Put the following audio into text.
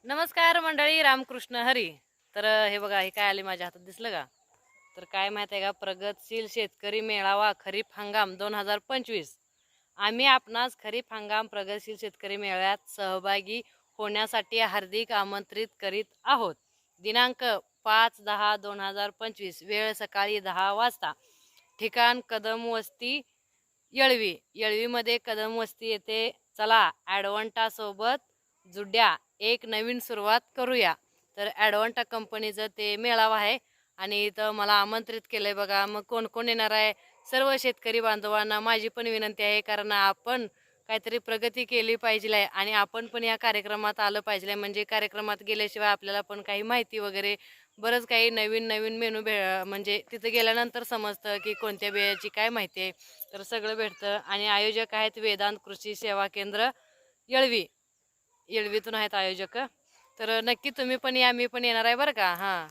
नमस्कार मंडळी, रामकृष्ण हरी. तर हे बघा, हे काय आले माझ्या हातात, दिसलं का? तर काय माहित आहे का, प्रगतशील शेतकरी मेळावा खरीप हंगाम 2025. आम्ही आपणास खरीप हंगाम प्रगतशील शेतकरी मेळाव्यात सहभागी होण्यासाठी हार्दिक आमंत्रित करीत आहोत. दिनांक 5/10/2025, वेळ सकाळी 10 वाजता. ठिकाण कदम वस्ती, येळवी. येळवीमध्ये कदम वस्ती येथे. चला ॲडवंटा सोबत जुड्या, एक नवीन सुरुवात करूया. तर ॲडवंटा कंपनीचं ते मेळावा आहे आणि इथं मला आमंत्रित केलंय बघा. मग कोण कोण येणार आहे? सर्व शेतकरी बांधवांना माझी पण विनंती आहे, कारण आपण काहीतरी प्रगती केली पाहिजे आहे आणि आपण पण या कार्यक्रमात आलं पाहिजे. म्हणजे कार्यक्रमात गेल्याशिवाय आपल्याला पण काही माहिती वगैरे बरंच काही नवीन नवीन मेनू म्हणजे तिथं गेल्यानंतर समजतं की कोणत्या बियाची काय माहिती आहे. तर सगळं भेटतं आणि आयोजक आहेत वेदांत कृषी सेवा केंद्र, येळवी. येळवीतून आहेत आयोजक. तर नक्की तुम्ही पण या, मी पण येणार आहे बरं का. हां.